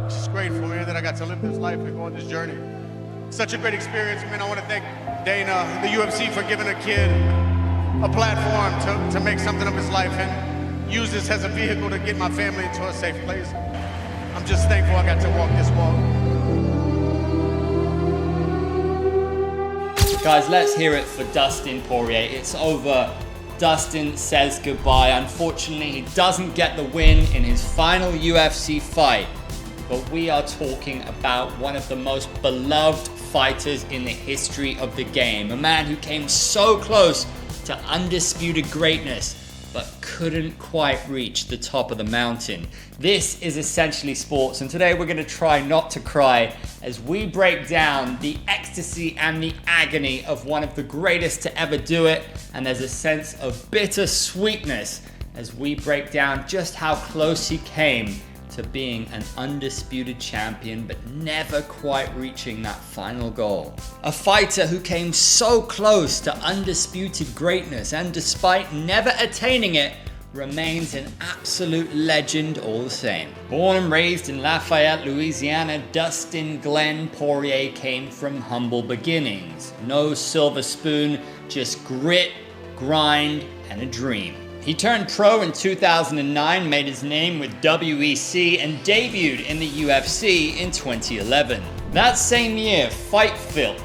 Just grateful, man, that I got to live this life and go on this journey. Such a great experience, man. I want to thank Dana, the UFC, for giving a kid a platform to make something of his life and use this as a vehicle to get my family into a safe place. I'm just thankful I got to walk this walk. Guys, let's hear it for Dustin Poirier. It's over. Dustin says goodbye. Unfortunately, he doesn't get the win in his final UFC fight. But we are talking about one of the most beloved fighters in the history of the game. A man who came so close to undisputed greatness, but couldn't quite reach the top of the mountain. This is Essentially Sports, and today we're going to try not to cry as we break down the ecstasy and the agony of one of the greatest to ever do it, and there's a sense of bittersweetness as we break down just how close he came to being an undisputed champion, but never quite reaching that final goal. A fighter who came so close to undisputed greatness and despite never attaining it, remains an absolute legend all the same. Born and raised in Lafayette, Louisiana, Dustin Glenn Poirier came from humble beginnings. No silver spoon, just grit, grind, and a dream. He turned pro in 2009, made his name with WEC, and debuted in the UFC in 2011. That same year, Fightville,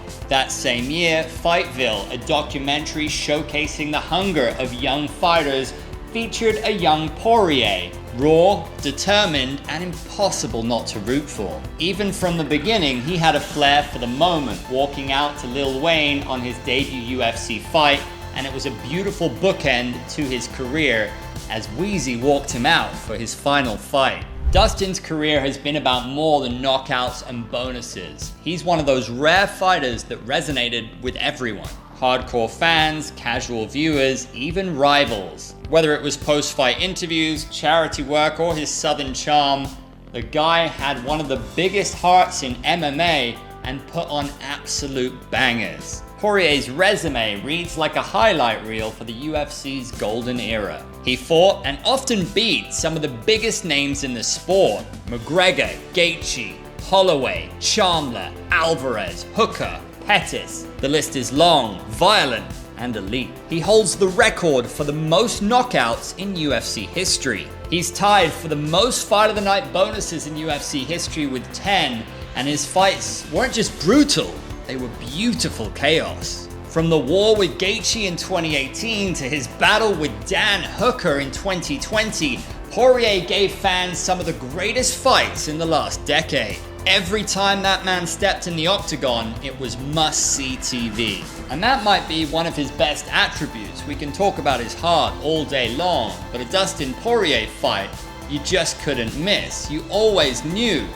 a documentary showcasing the hunger of young fighters, featured a young Poirier, raw, determined, and impossible not to root for. Even from the beginning, he had a flair for the moment, walking out to Lil Wayne on his debut UFC fight, and it was a beautiful bookend to his career as Wheezy walked him out for his final fight. Dustin's career has been about more than knockouts and bonuses. He's one of those rare fighters that resonated with everyone. Hardcore fans, casual viewers, even rivals. Whether it was post-fight interviews, charity work, or his southern charm, the guy had one of the biggest hearts in MMA and put on absolute bangers. Poirier's resume reads like a highlight reel for the UFC's golden era. He fought and often beat some of the biggest names in the sport: McGregor, Gaethje, Holloway, Chandler, Alvarez, Hooker, Pettis. The list is long, violent, and elite. He holds the record for the most knockouts in UFC history. He's tied for the most fight of the night bonuses in UFC history with 10, and his fights weren't just brutal, they were beautiful chaos. From the war with Gaethje in 2018 to his battle with Dan Hooker in 2020, Poirier gave fans some of the greatest fights in the last decade. Every time that man stepped in the octagon, it was must-see TV. And that might be one of his best attributes. We can talk about his heart all day long, but a Dustin Poirier fight, you just couldn't miss. You always knew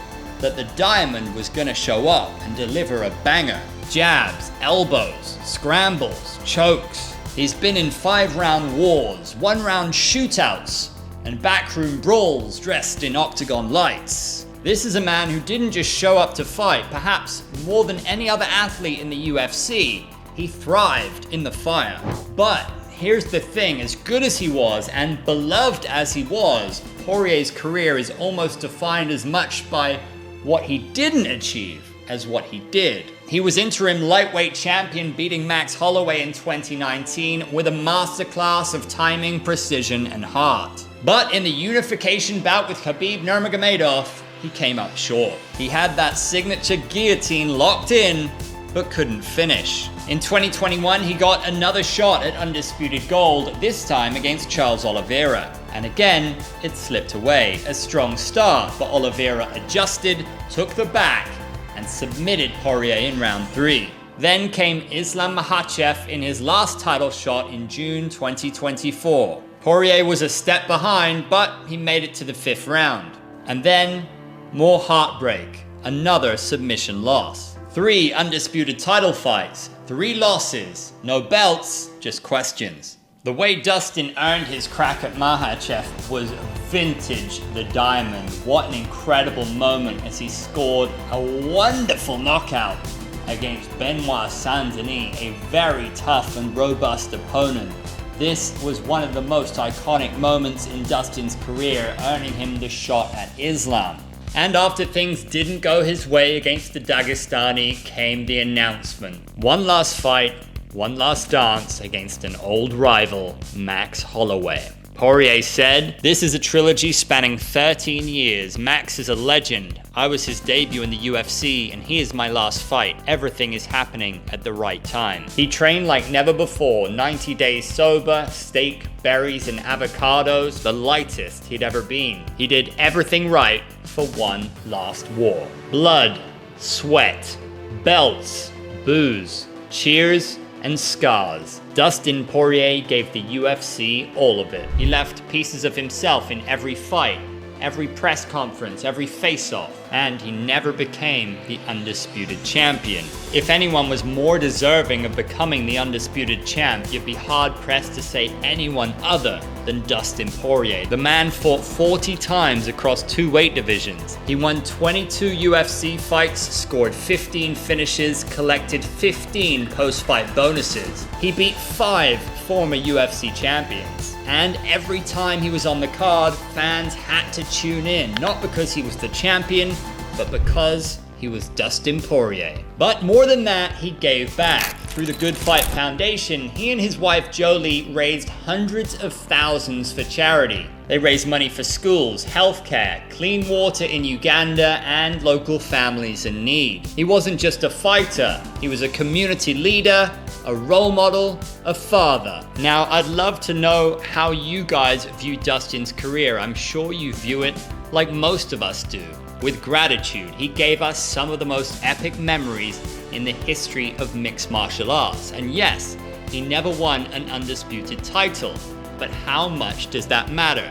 that the diamond was gonna show up and deliver a banger. Jabs, elbows, scrambles, chokes. He's been in 5-round wars, 1-round shootouts, and backroom brawls dressed in octagon lights. This is a man who didn't just show up to fight. Perhaps more than any other athlete in the UFC, he thrived in the fire. But here's the thing, as good as he was and beloved as he was, Poirier's career is almost defined as much by what he didn't achieve as what he did. He was interim lightweight champion, beating Max Holloway in 2019 with a masterclass of timing, precision, and heart. But in the unification bout with Khabib Nurmagomedov, he came up short. He had that signature guillotine locked in, but couldn't finish. In 2021, he got another shot at undisputed gold, this time against Charles Oliveira. And again, it slipped away. A strong start, but Oliveira adjusted, took the back, and submitted Poirier in round 3. Then came Islam Makhachev in his last title shot in June 2024. Poirier was a step behind, but he made it to the 5th round. And then, more heartbreak, another submission loss. 3 undisputed title fights, 3 losses, no belts, just questions. The way Dustin earned his crack at Makhachev was vintage the diamond. What an incredible moment as he scored a wonderful knockout against Benoit Saint-Denis, a very tough and robust opponent. This was one of the most iconic moments in Dustin's career, earning him the shot at Islam. And after things didn't go his way against the Dagestani, came the announcement. One last fight, one last dance against an old rival, Max Holloway. Poirier said, "This is a trilogy spanning 13 years. Max is a legend. I was his debut in the UFC, and he is my last fight. Everything is happening at the right time." He trained like never before, 90 days sober, steak, berries, and avocados, the lightest he'd ever been. He did everything right for one last war. Blood, sweat, belts, booze, cheers, and scars. Dustin Poirier gave the UFC all of it. He left pieces of himself in every fight, every press conference, every face-off, and he never became the undisputed champion. If anyone was more deserving of becoming the undisputed champ, you'd be hard-pressed to say anyone other than Dustin Poirier. The man fought 40 times across 2 weight divisions. He won 22 UFC fights, scored 15 finishes, collected 15 post-fight bonuses. He beat 5 former UFC champions. And every time he was on the card, fans had to tune in, not because he was the champion, but because he was Dustin Poirier. But more than that, he gave back. Through the Good Fight Foundation, he and his wife Jolie raised hundreds of thousands for charity. They raised money for schools, healthcare, clean water in Uganda, and local families in need. He wasn't just a fighter, he was a community leader, a role model, a father. Now, I'd love to know how you guys view Dustin's career. I'm sure you view it like most of us do, with gratitude. He gave us some of the most epic memories in the history of mixed martial arts. And yes, he never won an undisputed title, but how much does that matter?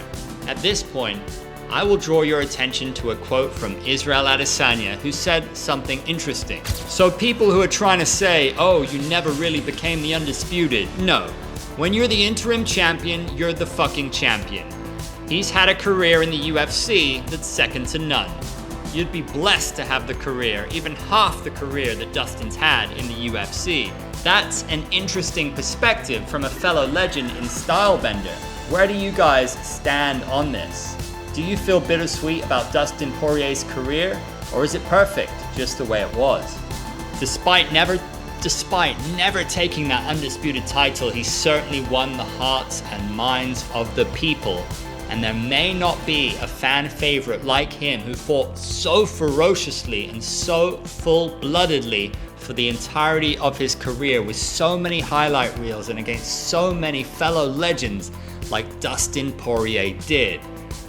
At this point, I will draw your attention to a quote from Israel Adesanya, who said something interesting. So people who are trying to say, oh, you never really became the undisputed. No, when you're the interim champion, you're the fucking champion. He's had a career in the UFC that's second to none. You'd be blessed to have the career, even half the career that Dustin's had in the UFC. That's an interesting perspective from a fellow legend in Stylebender. Where do you guys stand on this? Do you feel bittersweet about Dustin Poirier's career, or is it perfect just the way it was? Despite never taking that undisputed title, he certainly won the hearts and minds of the people. And there may not be a fan favorite like him who fought so ferociously and so full-bloodedly for the entirety of his career with so many highlight reels and against so many fellow legends like Dustin Poirier did.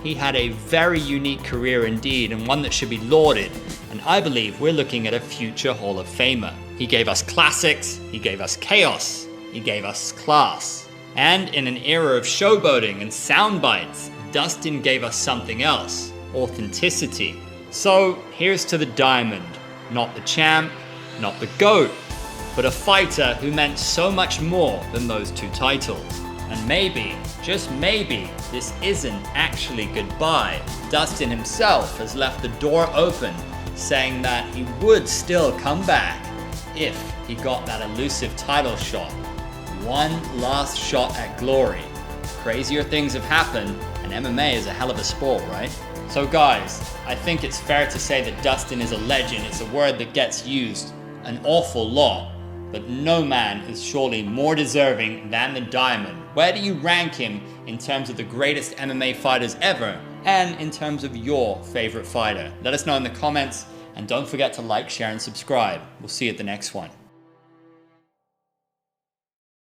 He had a very unique career indeed, and one that should be lauded, and I believe we're looking at a future Hall of Famer. He gave us classics, he gave us chaos, he gave us class. And in an era of showboating and sound bites, Dustin gave us something else, authenticity. So here's to the diamond, not the champ, not the GOAT, but a fighter who meant so much more than those 2 titles. And maybe, just maybe, this isn't actually goodbye. Dustin himself has left the door open, saying that he would still come back if he got that elusive title shot. One last shot at glory. Crazier things have happened, and MMA is a hell of a sport, right? So guys, I think it's fair to say that Dustin is a legend. It's a word that gets used an awful lot, but no man is surely more deserving than the Diamond. Where do you rank him in terms of the greatest MMA fighters ever, and in terms of your favorite fighter? Let us know in the comments, and don't forget to like, share, and subscribe. We'll see you at the next one.